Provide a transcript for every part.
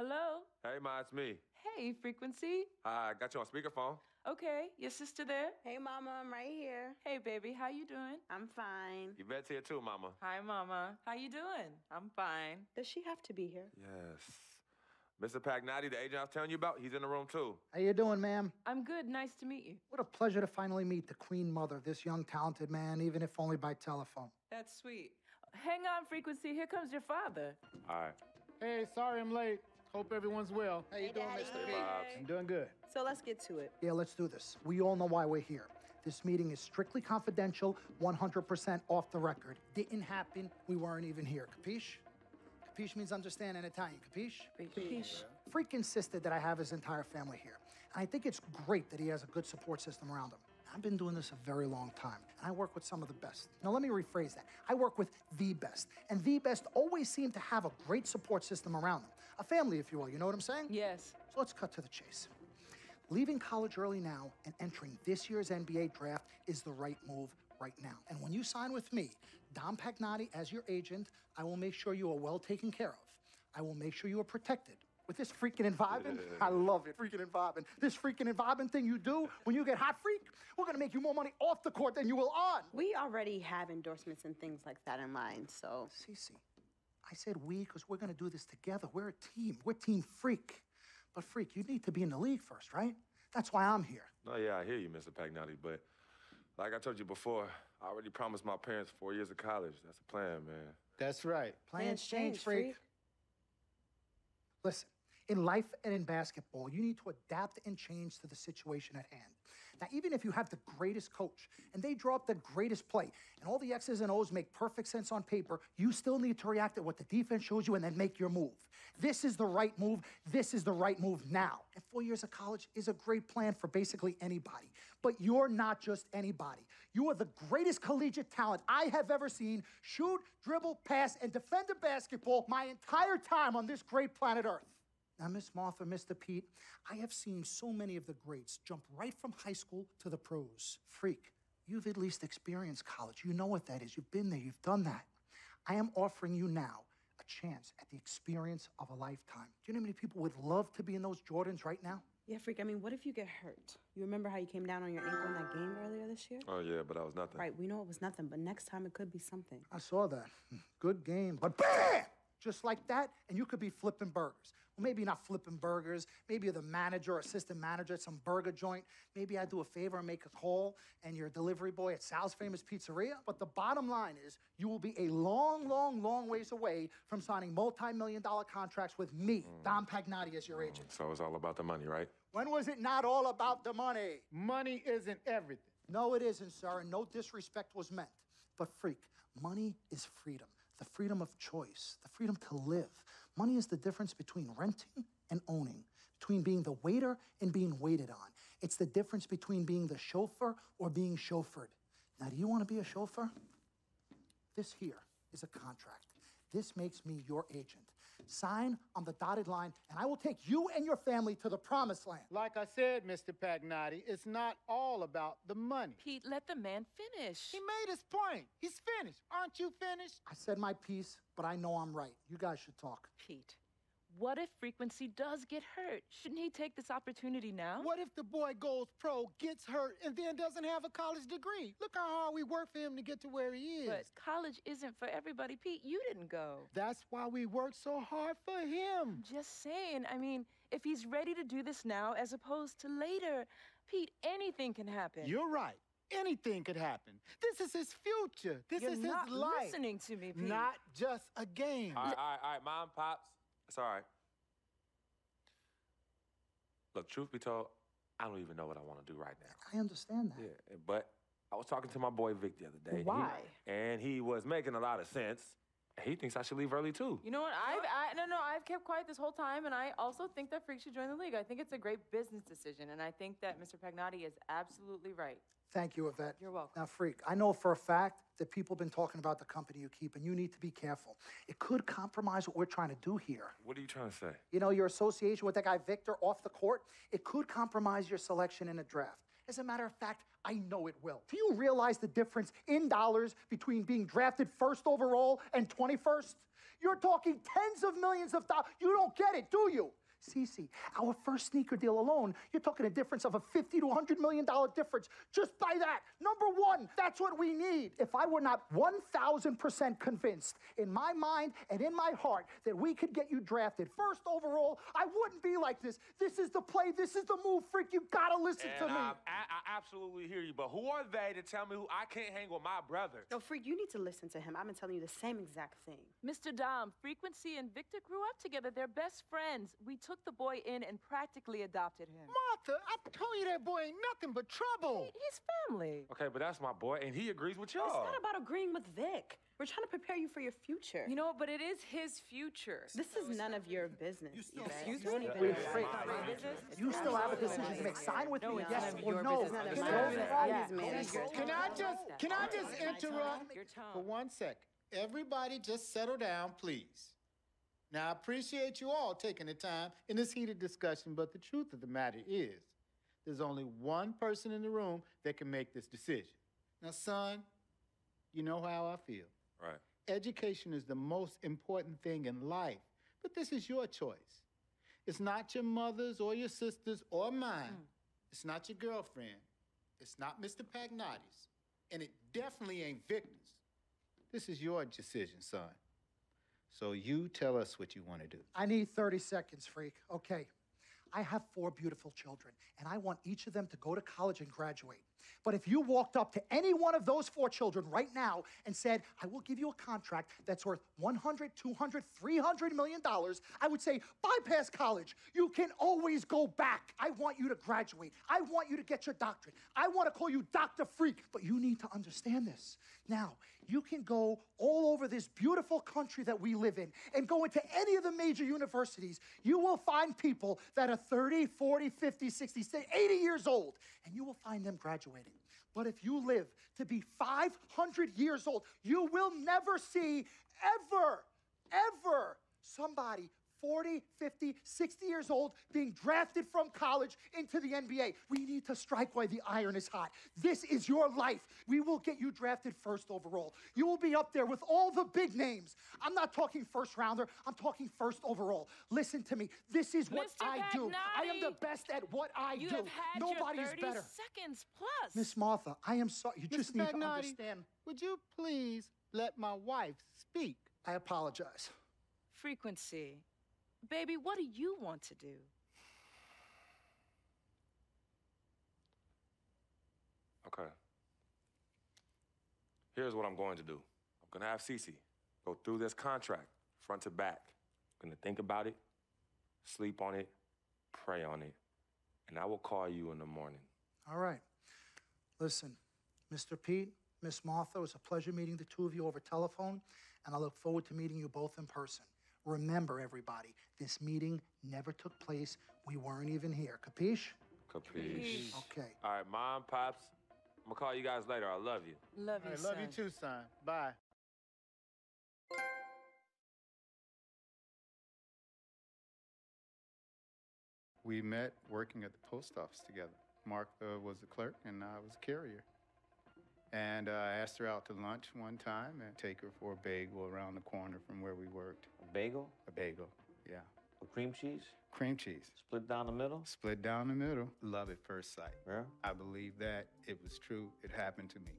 Hello? Hey, Ma, it's me. Hey, Frequency. Hi, I got you on speakerphone. Okay, your sister there? Hey, Mama, I'm right here. Hey, baby, how you doing? I'm fine. Yvette's here too, Mama. Hi, Mama. How you doing? I'm fine. Does she have to be here? Yes. Mr. Pagnotti, the agent I was telling you about, he's in the room too. How you doing, ma'am? I'm good. Nice to meet you. What a pleasure to finally meet the Queen Mother of this young, talented man, even if only by telephone. That's sweet. Hang on, Frequency. Here comes your father. All right. Hey, sorry I'm late. Hope everyone's well. How you doing, Daddy. Mr. Hey, P? Bobs. I'm doing good. So let's get to it. Yeah, let's do this. We all know why we're here. This meeting is strictly confidential, 100% off the record. Didn't happen. We weren't even here. Capiche? Capiche means understand in Italian. Capiche? Capiche. Freak insisted that I have his entire family here. And I think it's great that he has a good support system around him. I've been doing this a very long time, and I work with some of the best. Now, let me rephrase that. I work with the best, and the best always seem to have a great support system around them. A family, if you will, you know what I'm saying? Yes. So let's cut to the chase. Leaving college early now and entering this year's NBA draft is the right move right now. And when you sign with me, Dom Pagnotti, as your agent, I will make sure you are well taken care of. I will make sure you are protected. With this freaking and vibing, I love it, freaking and vibing. This freaking and vibing thing you do when you get hot freak, we're gonna make you more money off the court than you will on. We already have endorsements and things like that in mind, so. Cece, I said we because we're gonna do this together. We're a team. We're Team Freak. But Freak, you need to be in the league first, right? That's why I'm here. No, yeah, I hear you, Mr. Pagnotti, but like I told you before, I already promised my parents 4 years of college. That's the plan, man. That's right. Plans change, Freak. Listen, in life and in basketball, you need to adapt and change to the situation at hand. Now, even if you have the greatest coach and they draw up the greatest play and all the X's and O's make perfect sense on paper, you still need to react to what the defense shows you and then make your move. This is the right move. This is the right move now. And 4 years of college is a great plan for basically anybody. But you're not just anybody. You are the greatest collegiate talent I have ever seen shoot, dribble, pass, and defend a basketball my entire time on this great planet Earth. Now, Miss Martha, Mr. Pete, I have seen so many of the greats jump right from high school to the pros. Freak, you've at least experienced college. You know what that is. You've been there. You've done that. I am offering you now a chance at the experience of a lifetime. Do you know how many people would love to be in those Jordans right now? Yeah, Freak, I mean, what if you get hurt? You remember how you came down on your ankle in that game earlier this year? Oh, yeah, but I was nothing. Right, we know it was nothing, but next time it could be something. I saw that. Good game. But BAM! Just like that, and you could be flipping burgers. Well, maybe not flipping burgers. Maybe you're the manager or assistant manager at some burger joint. Maybe I do a favor and make a call, and you're a delivery boy at Sal's Famous Pizzeria. But the bottom line is, you will be a long, long, long ways away from signing multi-million-dollar contracts with me, Dom Pagnotti, as your agent. So it's all about the money, right? When was it not all about the money? Money isn't everything. No, it isn't, sir, and no disrespect was meant. But Freak, money is freedom. The freedom of choice, the freedom to live. Money is the difference between renting and owning, between being the waiter and being waited on. It's the difference between being the chauffeur or being chauffeured. Now, do you want to be a chauffeur? This here is a contract. This makes me your agent. Sign on the dotted line, and I will take you and your family to the promised land. Like I said, Mr. Pagnotti, it's not all about the money. Pete, let the man finish. He made his point. He's finished. Aren't you finished? I said my piece, but I know I'm right. You guys should talk. Pete, what if Frequency does get hurt? Shouldn't he take this opportunity now? What if the boy goes pro, gets hurt, and then doesn't have a college degree? Look how hard we work for him to get to where he is. But college isn't for everybody. Pete, you didn't go. That's why we work so hard for him. Just saying. I mean, if he's ready to do this now as opposed to later, Pete, anything can happen. You're right. Anything could happen. This is his future. This You're is not his life. listening to me, Pete. Not just a game. All right, Mom, Pops. It's all right. Look, truth be told, I don't even know what I want to do right now. I understand that. Yeah, but I was talking to my boy Vic the other day. Why? And he was making a lot of sense. He thinks I should leave early, too. You know what? I've kept quiet this whole time, and I also think that Freak should join the league. I think it's a great business decision, and I think that Mr. Pagnotti is absolutely right. Thank you, Yvette. You're welcome. Now, Freak, I know for a fact that people have been talking about the company you keep, and you need to be careful. It could compromise what we're trying to do here. What are you trying to say? You know, your association with that guy Victor off the court, it could compromise your selection in a draft. As a matter of fact, I know it will. Do you realize the difference in dollars between being drafted first overall and 21st? You're talking tens of millions of dollars. You don't get it, do you? Cece, our first sneaker deal alone, you're talking a difference of a $50 to $100 million difference just by that. Number one, that's what we need. If I were not 1,000% convinced in my mind and in my heart that we could get you drafted first overall, I wouldn't be like this. This is the play. This is the move, freak. You gotta listen to me. I absolutely hear you, but who are they to tell me who I can't hang with my brother? No, freak, you need to listen to him. I've been telling you the same exact thing. Mr. Dom, Frequency and Victor grew up together. They're best friends. We took the boy in and practically adopted him. Martha, I told you that boy ain't nothing but trouble. He's family. Okay, but that's my boy, and he agrees with y'all. It's not about agreeing with Vic. We're trying to prepare you for your future. You know, but it is his future. This is none of your business. Excuse Don't me? even Wait, know freak. why. You still have a decision to make. Sign with me, yes none of or your no. business. None of Close your your business. eyes. Yeah, manager. Can I just interrupt Your tone. for 1 second? Everybody just settle down, please. Now, I appreciate you all taking the time in this heated discussion, but the truth of the matter is, there's only one person in the room that can make this decision. Now, son, you know how I feel. Right. Education is the most important thing in life, but this is your choice. It's not your mother's or your sister's or mine. It's not your girlfriend. It's not Mr. Pagnotti's. And it definitely ain't Victor's. This is your decision, son. So you tell us what you want to do. I need 30 seconds, freak. Okay. I have 4 beautiful children, and I want each of them to go to college and graduate. But if you walked up to any one of those 4 children right now and said, I will give you a contract that's worth $100, $200, $300 million, I would say, bypass college. You can always go back. I want you to graduate. I want you to get your doctorate. I want to call you Dr. Freak, but you need to understand this. Now, you can go all over this beautiful country that we live in and go into any of the major universities. You will find people that are 30, 40, 50, 60, 80 years old, and you will find them graduating. But if you live to be 500 years old, you will never see ever somebody 40, 50, 60 years old being drafted from college into the NBA. We need to strike while the iron is hot. This is your life. We will get you drafted first overall. You will be up there with all the big names. I'm not talking first rounder. I'm talking first overall. Listen to me. This is what Mr. I do. I am Pagnotti, the best at what I You do. have had Nobody your is 30 better. seconds plus. Miss Martha, I am sorry. You just Mr. need to Pagnotti, understand. would you please let my wife speak? I apologize. Frequency. Baby, what do you want to do? Okay. Here's what I'm going to do. I'm gonna have Cece go through this contract, front to back. I'm gonna think about it, sleep on it, pray on it, and I will call you in the morning. All right. Listen, Mr. Pete, Miss Martha, it was a pleasure meeting the two of you over telephone, and I look forward to meeting you both in person. Remember, everybody, this meeting never took place. We weren't even here. Capiche? Capiche. Okay. All right, Mom, Pops, I'm gonna call you guys later. I love you. Love you, I son. love you too, son. Bye. We met working at the post office together. Martha was the clerk and I was a carrier. And I asked her out to lunch one time and take her for a bagel around the corner from where we worked. A bagel? A bagel, yeah. With cream cheese? Cream cheese. Split down the middle? Split down the middle. Love at first sight. Yeah? I believe that. It was true. It happened to me.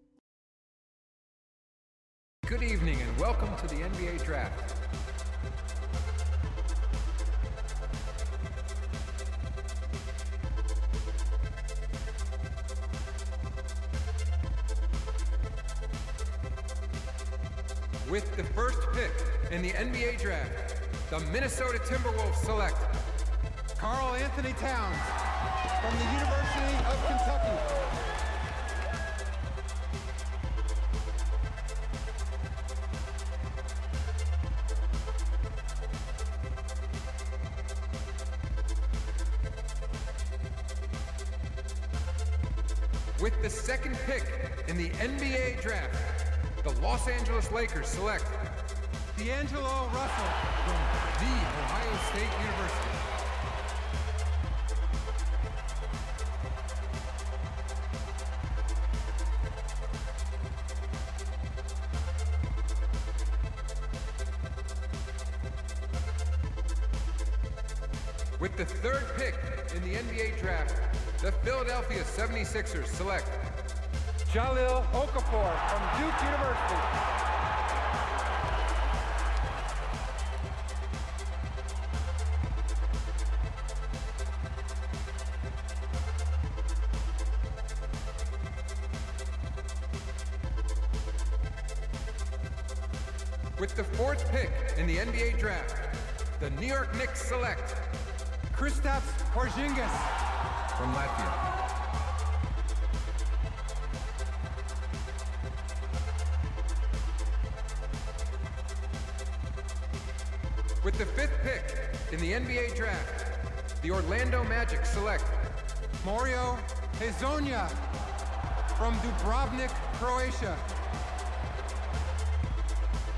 Good evening and welcome to the NBA Draft. With the first pick in the NBA Draft, the Minnesota Timberwolves select Karl Anthony Towns from the University of Kentucky. With the second pick in the NBA Draft, the Los Angeles Lakers select D'Angelo Russell from The Ohio State University. With the third pick in the NBA draft, the Philadelphia 76ers select Jahlil Okafor from Duke University. With the fourth pick in the NBA draft, the New York Knicks select Kristaps Porzingis from Latvia. With the fifth pick in the NBA draft, the Orlando Magic select Mario Hezonja from Dubrovnik, Croatia.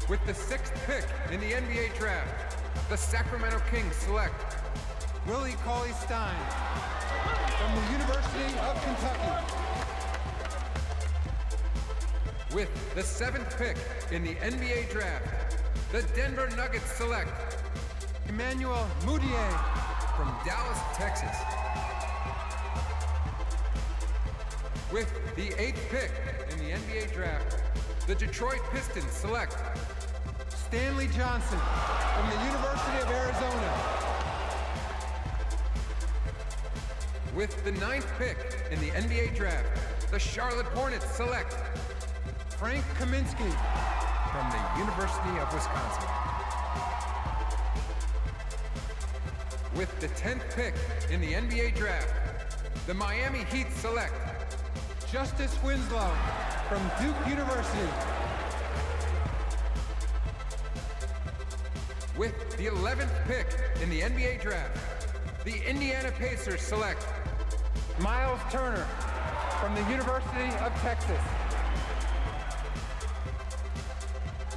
With the sixth pick in the NBA draft, the Sacramento Kings select Willie Cauley-Stein from the University of Kentucky. With the seventh pick in the NBA draft, the Denver Nuggets select Emmanuel Mudiay from Dallas, Texas. With the eighth pick in the NBA draft, the Detroit Pistons select Stanley Johnson from the University of Arizona. With the ninth pick in the NBA draft, the Charlotte Hornets select Frank Kaminsky from the University of Wisconsin. With the 10th pick in the NBA draft, the Miami Heat select Justice Winslow from Duke University. With the 11th pick in the NBA draft, the Indiana Pacers select Miles Turner from the University of Texas.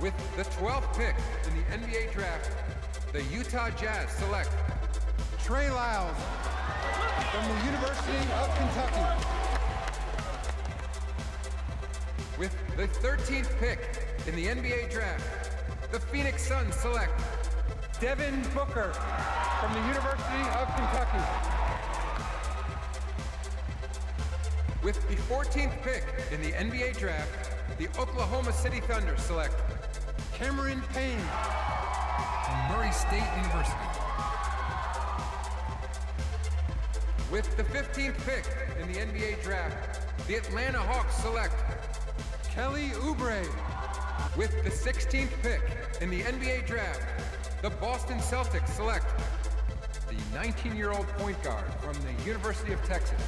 With the 12th pick in the NBA draft, the Utah Jazz select Trey Lyles from the University of Kentucky. With the 13th pick in the NBA draft, the Phoenix Suns select Devin Booker from the University of Kentucky. With the 14th pick in the NBA draft, the Oklahoma City Thunder select Cameron Payne from Murray State University. With the 15th pick in the NBA draft, the Atlanta Hawks select Kelly Oubre. With the 16th pick in the NBA draft, the Boston Celtics select the 19-year-old point guard from the University of Texas.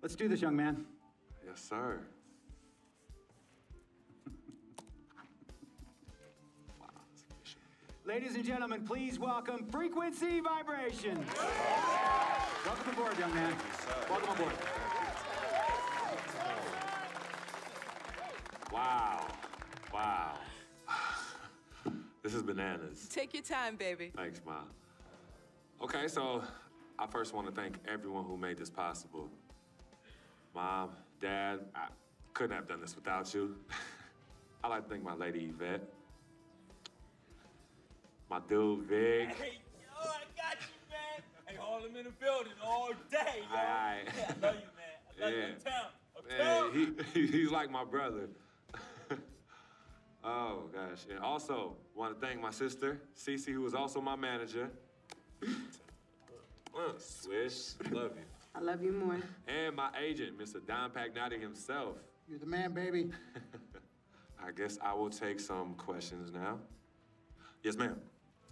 Let's do this, young man. Yes, sir. Ladies and gentlemen, please welcome Frequency Vibrations. Welcome aboard, young man. Welcome aboard. Wow. Wow. This is bananas. Take your time, baby. Thanks, Ma. Okay, so I first want to thank everyone who made this possible. Mom, Dad, I couldn't have done this without you. I'd like to thank my lady Yvette, my dude Vig. Hey, yo, I got you, man. Hey, hold him in the building all day, yo. Aye. Yeah, I love you, man. I love you uptown. He's like my brother. Oh, gosh. And also, want to thank my sister, Cece, who was also my manager. Swish, love you. I love you more. And my agent, Mr. Don Pagnotti himself. You're the man, baby. I guess I will take some questions now. Yes, ma'am.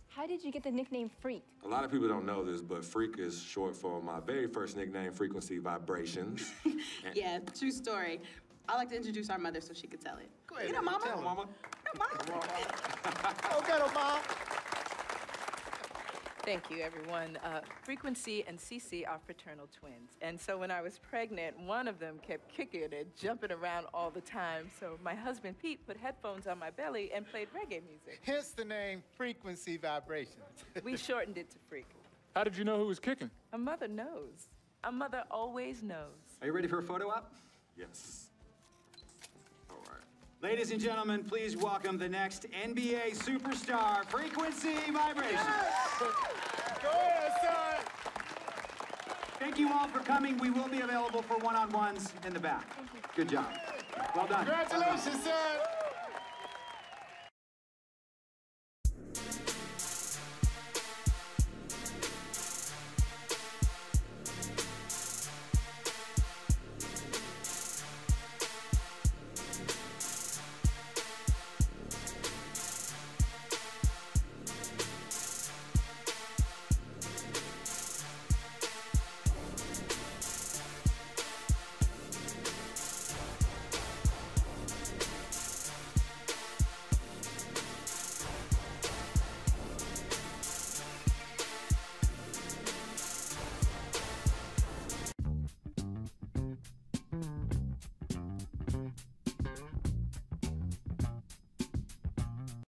How did you get the nickname Freak? A lot of people don't know this, but Freak is short for my very first nickname, Frequency Vibrations. Yeah, true story. I like to introduce our mother so she could tell it. Go ahead. You know, Mama. Tell her, Mama. Come on. Go get him, Mom. Thank you, everyone. Frequency and Cece are fraternal twins. And so when I was pregnant, one of them kept kicking and jumping around all the time. So my husband, Pete, put headphones on my belly and played reggae music. Hence the name Frequency Vibrations. We shortened it to Freak. How did you know who was kicking? A mother knows. A mother always knows. Are you ready for a photo op? Yes. All right. Ladies and gentlemen, please welcome the next NBA superstar, Frequency Vibrations. Go ahead, son. Thank you all for coming. We will be available for one-on-ones in the back. Good job. Well done. Congratulations, son.